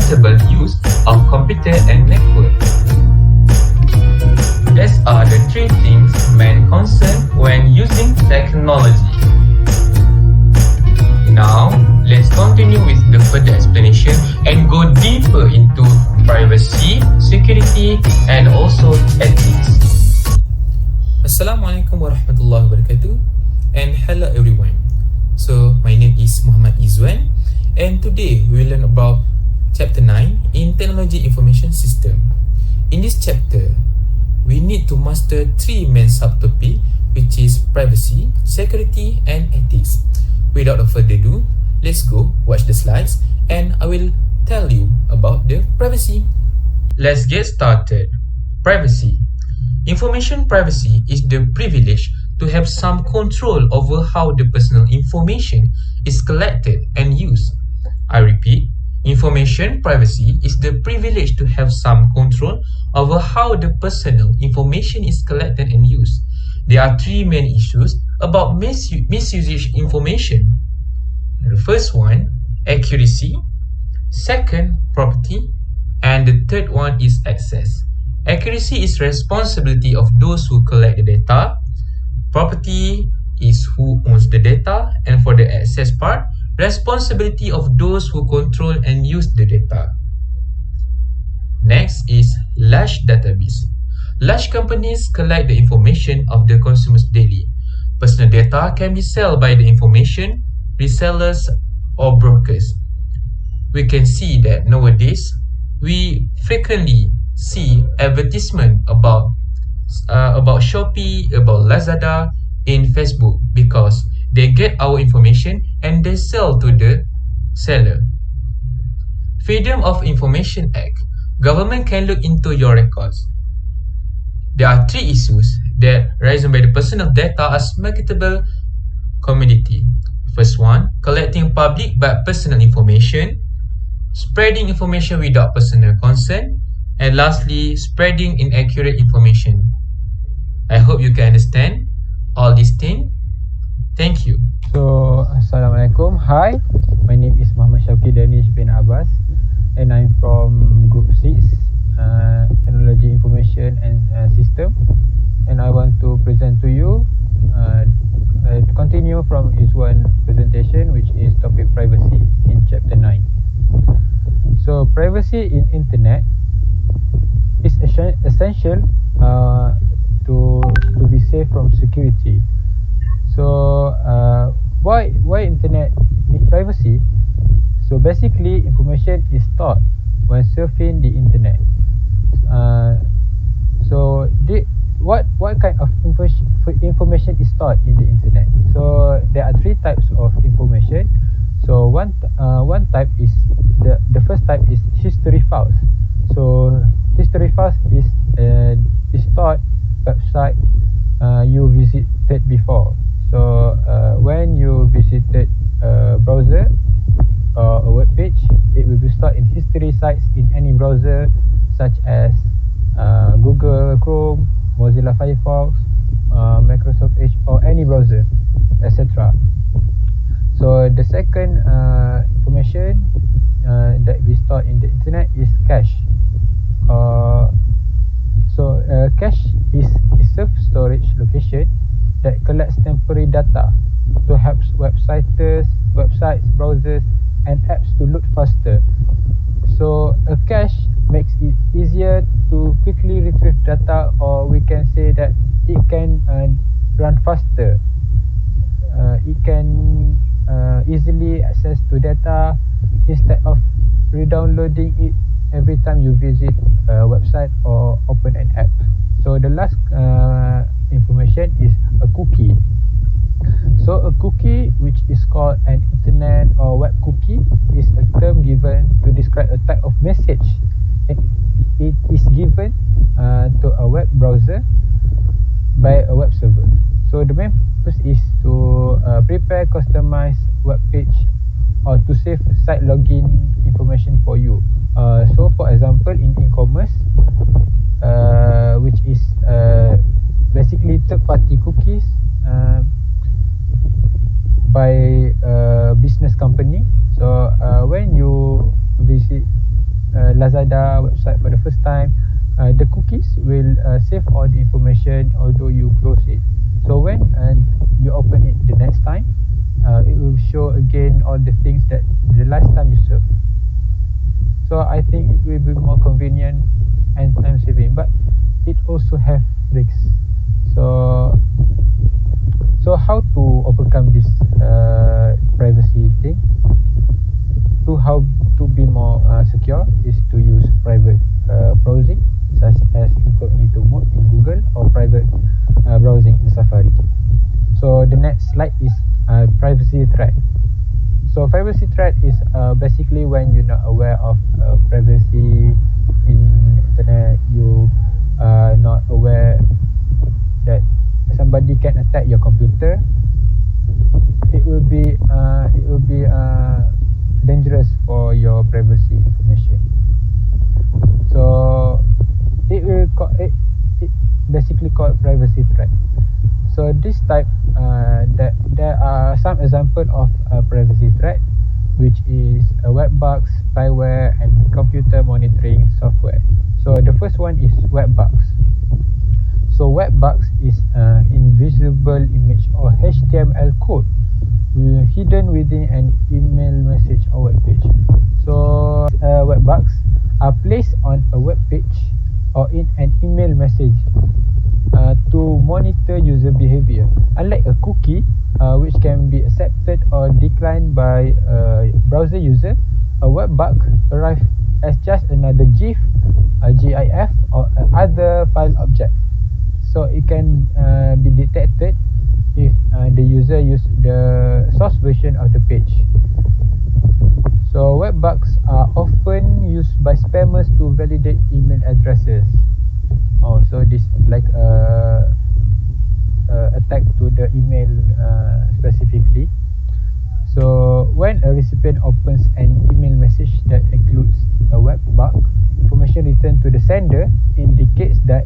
responsible use of computer and network. These are the three things men concern when using technology. Now, let's continue with the further explanation and go deeper into privacy, security, and also ethics. Assalamualaikum warahmatullahi wabarakatuh, and hello everyone. So my name is Muhammad Izwan, and today we will learn about chapter 9 in Technology Information System. In this chapter, we need to master three main subtopics, which is privacy, security, and ethics. Without further ado, let's go watch the slides and I will tell you about the privacy. Let's get started. Privacy. Information privacy is the privilege to have some control over how the personal information is collected and used. I repeat, information privacy is the privilege to have some control over how the personal information is collected and used. There are three main issues about misusage information. The first one, accuracy. Second, property. And the third one is access. Accuracy is responsibility of those who collect the data. Property is who owns the data, and for the access part, responsibility of those who control and use the data. Next is large database. Large companies collect the information of the consumers daily. Personal data can be sold by the information resellers or brokers. We can see that nowadays we frequently see advertisement about Shopee, about Lazada in Facebook because they get our information and they sell to the seller. Freedom of Information Act. Government can look into your records. There are three issues that raised by the personal data as marketable commodity. First one, collecting public but personal information, spreading information without personal consent, and lastly, spreading inaccurate information. I hope you can understand all these things. Thank you. So, Assalamualaikum. Hi, my name is Muhammad Syauqi Danish bin Abbas and I'm from Group 6, Technology Information and System, and I want to present to you to continue from Izwan presentation, which is topic privacy in chapter 9. So, privacy in internet is essential to be safe from security. So why internet need privacy? So basically, information is stored when surfing the internet. What kind of information is stored in the internet? So there are three types of information. So one type is the first type is history files. So history files is stored website you visited before. So when you visited a browser or a web page, it will be stored in history sites in any browser such as Google Chrome, Mozilla Firefox, Microsoft Edge, or any browser, etc. So the second information that we store in the internet is cache. Cache is a self-storage location that collects temporary data to help websites, browsers, and apps to load faster. So a cache makes it easier to quickly retrieve data, or we can say that it can run faster. It can easily access to data instead of re-downloading it every time you visit a website or open an app. So the last information is a cookie. So a cookie, which is called an internet or web cookie, is a term given to describe a type of message, and it is given to a web browser by a web server. So the main purpose is to prepare customized web page or to save site login information for you. So for example, in e-commerce, which is basically third-party cookies by a business company. So when you visit Lazada website for the first time, the cookies will save all the information although you close it. So when you open it the next time, it will show again all the things that the last time you surfed. So I think it will be more convenient and time saving, but it also have risks. So how to overcome this privacy thing? How to be more secure is to use private browsing, such as incognito mode in Google or private browsing in Safari. So the next slide is privacy threat. So privacy threat is basically when you're not aware of privacy in internet, you are not aware that somebody can attack your computer. It will be dangerous for your privacy information. So it basically called privacy threat. So this type that there are some example of privacy threat, which is a web bugs, spyware, and computer monitoring software. So the first one is web bugs. So web bugs is invisible image or HTML code hidden within an email message or web page. So web bugs are placed on a web page or in an email message to monitor user behavior. Unlike a cookie, which can be accepted or declined by a browser user, a web bug arrives as just another GIF, a GIF, or other file object. So it can be detected if the user use the source version of the page. So web bugs are often used by spammers to validate email addresses. So this is like a attack to the email specifically. So when a recipient opens an email message that includes a web bug, information returned to the sender indicates that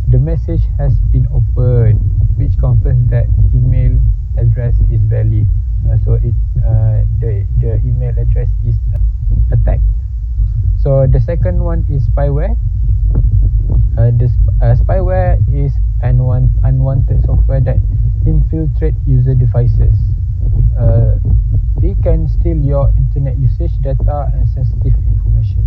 the message has been opened, which confirms that email address is valid. So the email address is attacked. So the second one is spyware. Spyware is unwanted software that infiltrate user devices. It can steal your internet usage data and sensitive information.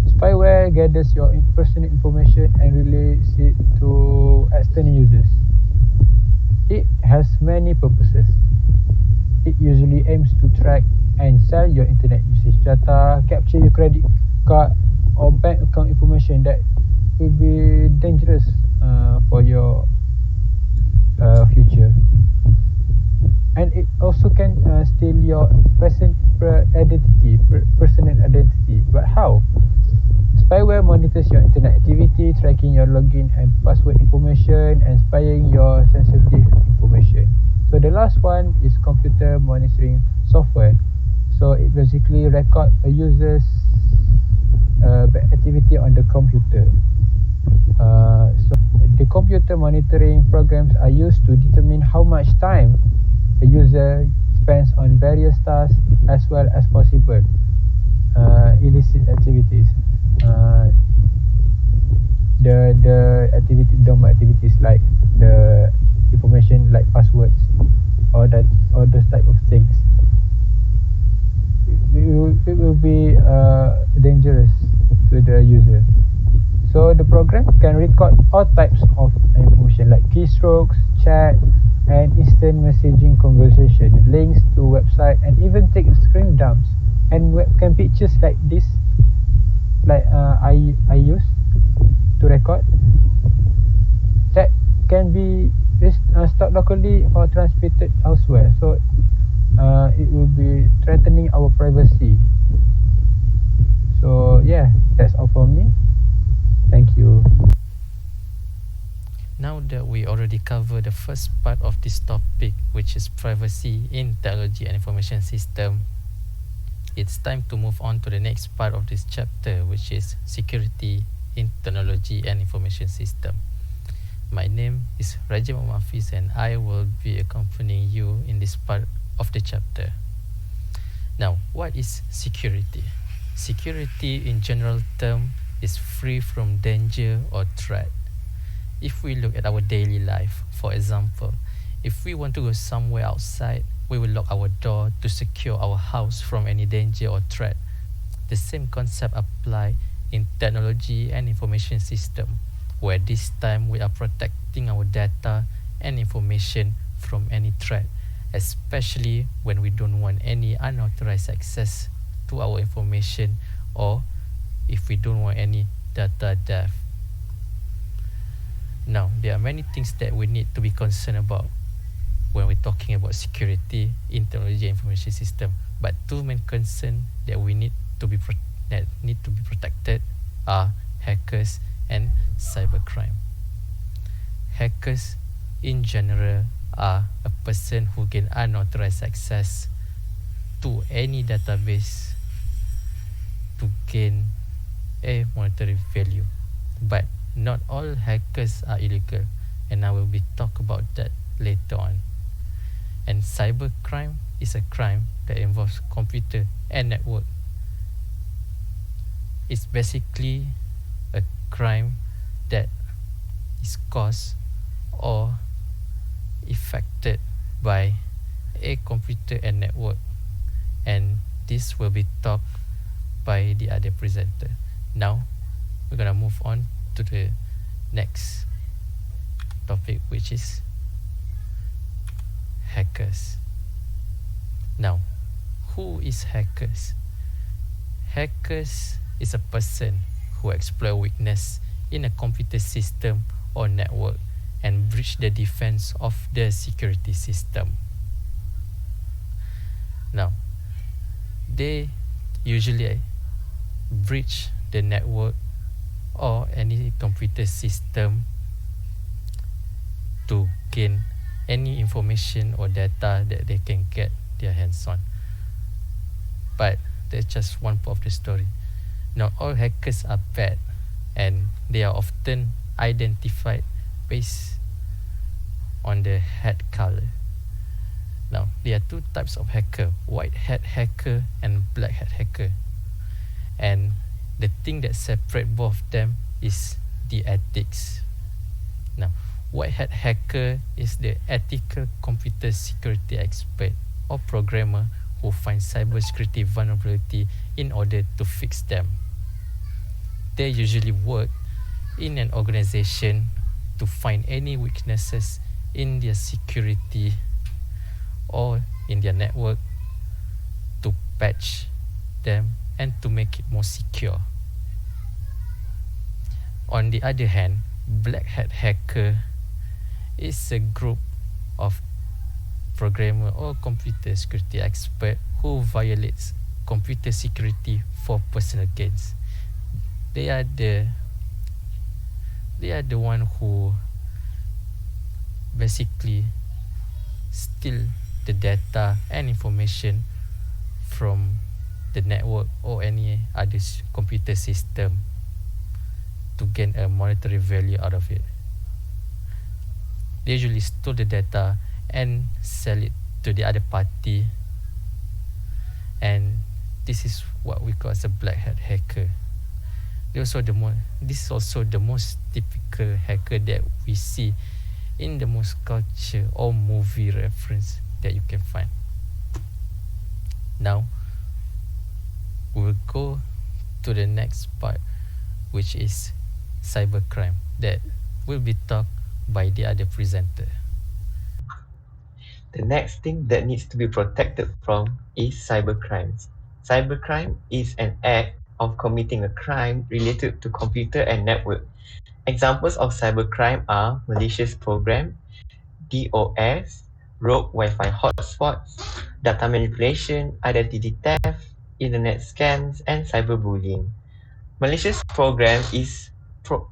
Spyware gathers your personal information and relays it to external users. It has many purposes. It usually aims to track and sell your internet usage data, capture your credit card or bank account information that will be dangerous for your future. And it also can steal your personal identity. But how? Spyware monitors your internet activity, tracking your login and password information, and spying your sensitive information. So the last one is computer monitoring software. So it basically records a user's activity on the computer. So the computer monitoring programs are used to determine how much time a user spends on various tasks as well as possible illicit activities. The normal activities like the information like passwords or those type of things. It will be dangerous to the user. So the program can record all types of information like keystrokes, chat, and instant messaging conversation, links to website, and even take screen dumps and webcam pictures like this, like I use to record, that can be stored locally or transmitted elsewhere. So it will be threatening our privacy. So yeah, that's all from me. Thank you. Now that we already covered the first part of this topic, which is privacy in technology and information system, it's time to move on to the next part of this chapter, which is security in technology and information system. My name is Raja Muhafiz and I will be accompanying you in this part of the chapter. Now, what is security? security in general term is free from danger or threat. If we look at our daily life, for example, if we want to go somewhere outside, we will lock our door to secure our house from any danger or threat. The same concept apply in technology and information system, where this time we are protecting our data and information from any threat, especially when we don't want any unauthorized access to our information, or if we don't want any data theft. Now, there are many things that we need to be concerned about when we're talking about security in technology and information system. But two main concerns that we need to be protected are hackers and cybercrime. Hackers in general are a person who gain unauthorized access to any database to gain a monetary value. But not all hackers are illegal, and I will be talk about that later on. And cybercrime is a crime that involves computer and network. It's basically a crime that is caused or affected by a computer and network, and this will be talked by the other presenter. Now we're gonna move on to the next topic, which is hackers. Now, who is hackers? Hackers is a person who exploit weakness in a computer system or network and breach the defense of the security system. Now, they usually breach the network or any computer system to gain any information or data that they can get their hands on. But that's just one part of the story. Not all hackers are bad, and they are often identified based on the hat color. Now, there are two types of hacker: white hat hacker and black hat hacker. And the thing that separates both of them is the ethics. Now, white hat hacker is the ethical computer security expert or programmer who finds cybersecurity vulnerability in order to fix them. They usually work in an organization to find any weaknesses in their security or in their network, to patch them and to make it more secure. On the other hand, black hat hacker is a group of programmer or computer security expert who violates computer security for personal gains. They are the one who basically steal the data and information from the network or any other computer system to gain a monetary value out of it. They usually store the data and sell it to the other party, and this is what we call as a black hat hacker. This is also the most typical hacker that we see in the most culture or movie reference that you can find. Now, we'll go to the next part, which is cybercrime, that will be talked by the other presenter. The next thing that needs to be protected from is cybercrimes. Cybercrime is an act of committing a crime related to computer and network. Examples of cybercrime are malicious program, DOS, rogue Wi-Fi hotspots, data manipulation, identity theft, internet scams, and cyberbullying. Malicious program is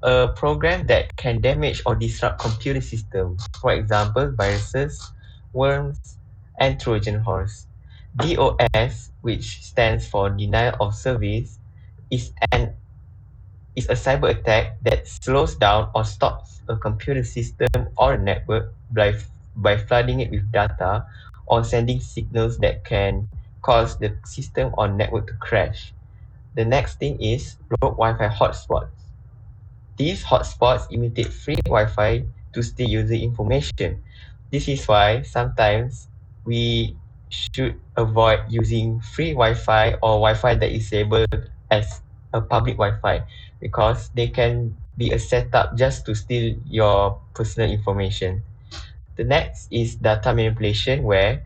a program that can damage or disrupt computer systems. For example, viruses, worms, and Trojan horse. DOS, which stands for denial of service, is a cyber attack that slows down or stops a computer system or a network by flooding it with data or sending signals that can cause the system or network to crash. The next thing is rogue Wi-Fi hotspots. These hotspots imitate free Wi-Fi to steal user information. This is why sometimes we should avoid using free Wi-Fi or Wi-Fi that is labeled as a public Wi-Fi, because they can be a setup just to steal your personal information. The next is data manipulation, where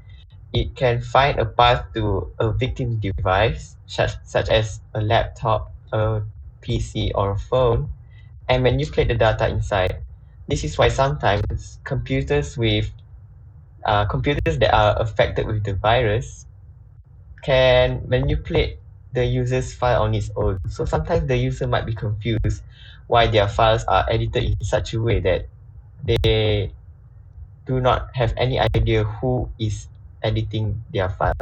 it can find a path to a victim's device, such as a laptop, a PC, or a phone, and manipulate the data inside. This is why sometimes computers that are affected with the virus can manipulate the user's file on its own. So sometimes the user might be confused why their files are edited in such a way that they do not have any idea who is editing their file.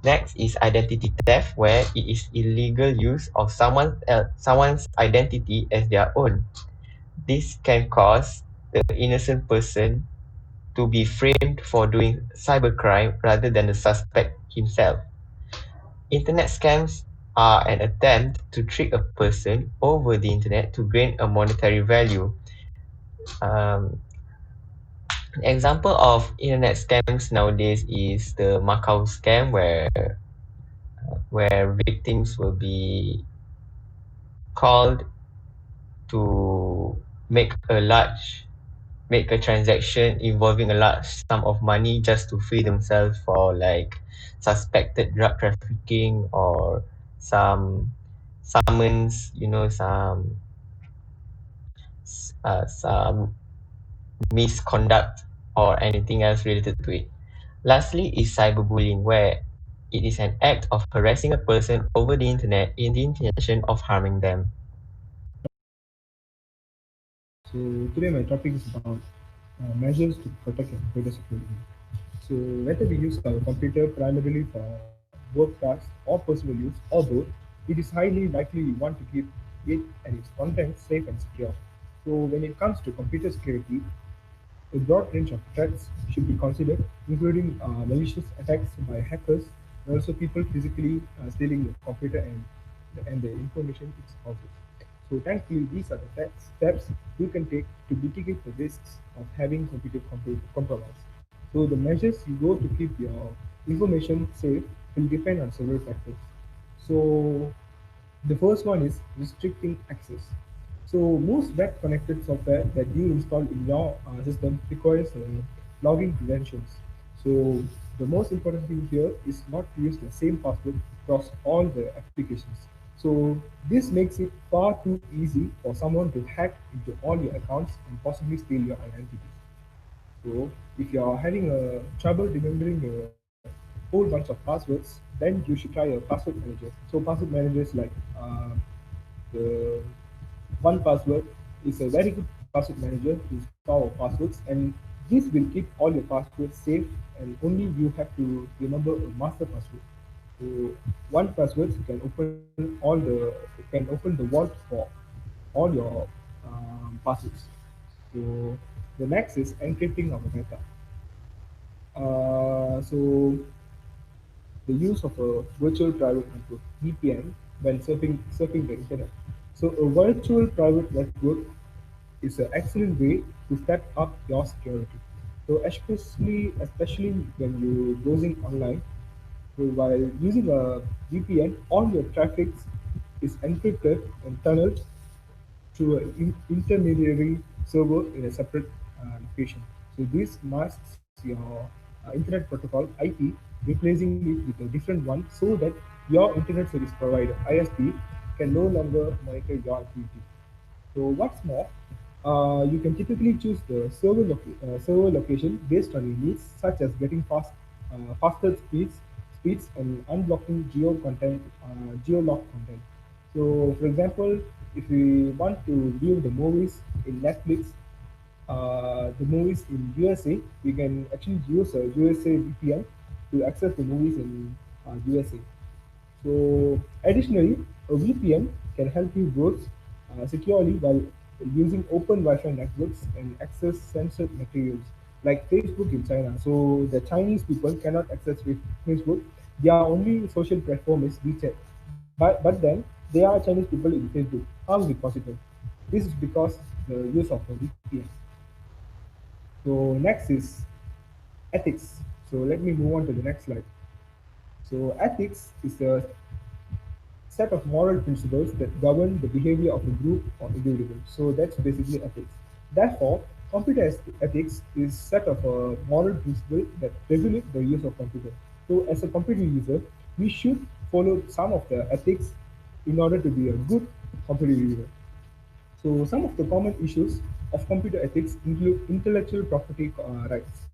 Next is identity theft, where it is illegal use of someone's identity as their own. This can cause the innocent person to be framed for doing cybercrime rather than the suspect himself. Internet scams are an attempt to trick a person over the internet to gain a monetary value. Um, an example of internet scams nowadays is the Macau scam, where victims will be called to make a transaction involving a large sum of money just to free themselves for like suspected drug trafficking or some summons, some misconduct or anything else related to it. Lastly is cyberbullying, where it is an act of harassing a person over the internet in the intention of harming them. So today my topic is about measures to protect your computer security. So whether we use our computer primarily for work tasks or personal use or both, it is highly likely we want to keep it and its contents safe and secure. So when it comes to computer security, a broad range of threats should be considered, including malicious attacks by hackers, and also people physically stealing your computer and the information it houses. So thankfully, these are the steps you can take to mitigate the risks of having compromise. So the measures you go to keep your information safe will depend on several factors. So the first one is restricting access. So most web-connected software that you install in your system requires login credentials. So the most important thing here is not to use the same password across all the applications. So this makes it far too easy for someone to hack into all your accounts and possibly steal your identity. So if you are having a trouble remembering a whole bunch of passwords, then you should try a password manager. So password managers like the one password is a very good password manager to store passwords, and this will keep all your passwords safe, and only you have to remember a master password. So one password can open the vault for all your passwords. So the next is encrypting our data. So the use of a virtual private network (VPN) when surfing the internet. So a virtual private network is an excellent way to step up your security. So especially when you're browsing online, so while using a VPN, all your traffic is encrypted and tunneled through an intermediary server in a separate location. So this masks your Internet Protocol IP, replacing it with a different one so that your Internet Service Provider (ISP) can no longer monitor your activity. So what's more, you can typically choose the server location based on your needs, such as getting faster speeds, and unblocking geolocked content. So, for example, if we want to view the movies in Netflix, the movies in USA, we can actually use a USA VPN to access the movies in USA. So additionally, a VPN can help you browse securely while using open Wi-Fi networks and access censored materials like Facebook in China. So the Chinese people cannot access Facebook. Their only social platform is WeChat. but then they are Chinese people in Facebook. How is it possible? This is because the use of the VPN. So next is ethics. So let me move on to the next slide. So ethics is a set of moral principles that govern the behavior of a group or individual. So that's basically ethics. Therefore, ethics is set of a moral principle that regulate the use of computer. So as a computer user, we should follow some of the ethics in order to be a good computer user. So some of the common issues of computer ethics include intellectual property rights,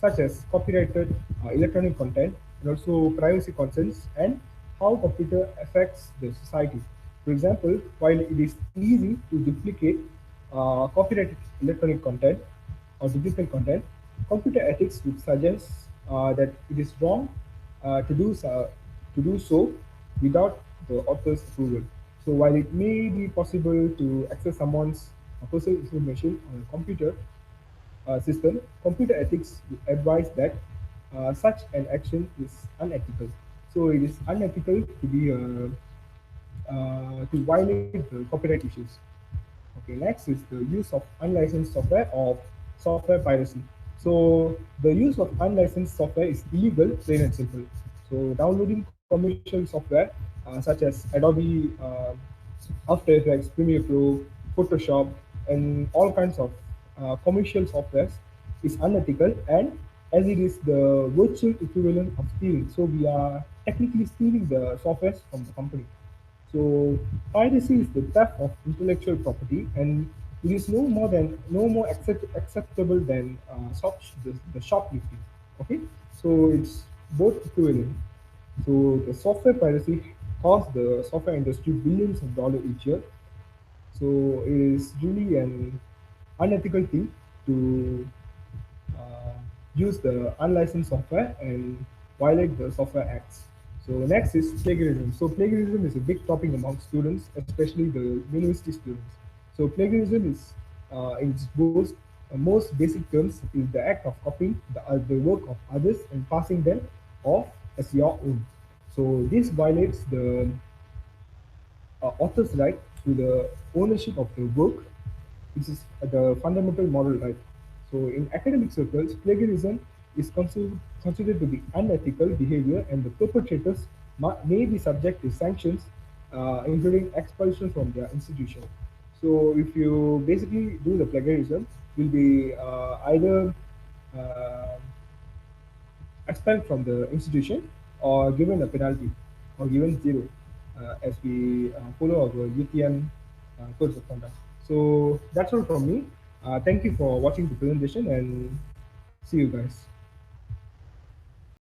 such as copyrighted electronic content, and also privacy concerns, and how computer affects the society. For example, while it is easy to duplicate copyrighted electronic content or digital content, computer ethics would suggest that it is wrong to do so without the author's approval. So while it may be possible to access someone's personal information on a computer system, computer ethics would advise that such an action is unethical. So it is unethical to be to violate the copyright issues. Okay, next is the use of unlicensed software or software piracy. So the use of unlicensed software is illegal, plain and simple. So downloading commercial software such as Adobe After Effects, Premiere Pro, Photoshop, and all kinds of commercial softwares is unethical, and as it is the virtual equivalent of stealing. So we are technically stealing the softwares from the company. So piracy is the theft of intellectual property, and it is no more acceptable than the shoplifting. Okay, so it's both equivalent. So the software piracy costs the software industry billions of dollars each year. So it is really an unethical thing to uh, use the unlicensed software and violate the software acts. So next is plagiarism. So plagiarism is a big topic among students, especially the university students. So plagiarism is, in its most basic terms, is the act of copying the work of others and passing them off as your own. So this violates the author's right to the ownership of the work, which is the fundamental moral right. So in academic circles, plagiarism is considered to be unethical behavior, and the perpetrators may be subject to sanctions, including expulsion from their institution. So if you basically do the plagiarism, you'll be either uh, expelled from the institution or given a penalty or given zero as we follow our UTM codes of conduct. So that's all from me. Thank you for watching the presentation and see you guys.